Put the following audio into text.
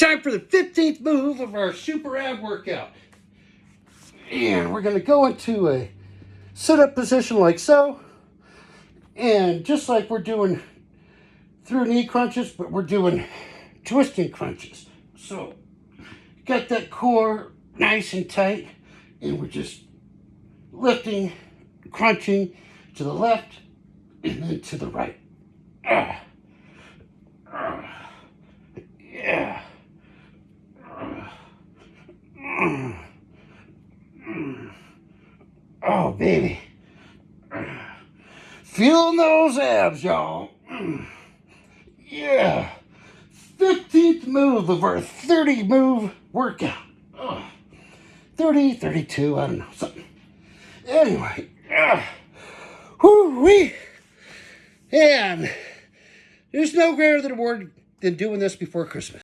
time for the 15th move of our super ab workout. And we're going to go into a sit-up position like so. And just like we're doing through knee crunches, but we're doing twisting crunches. So, got that core nice and tight, and we're just lifting, crunching to the left, and then to the right. Yeah. Oh, baby. Feeling those abs, y'all. Yeah. 15th move of our 30 move workout. 30, 32, I don't know, something. Anyway. Whoo-wee. And there's no greater than award than doing this before Christmas.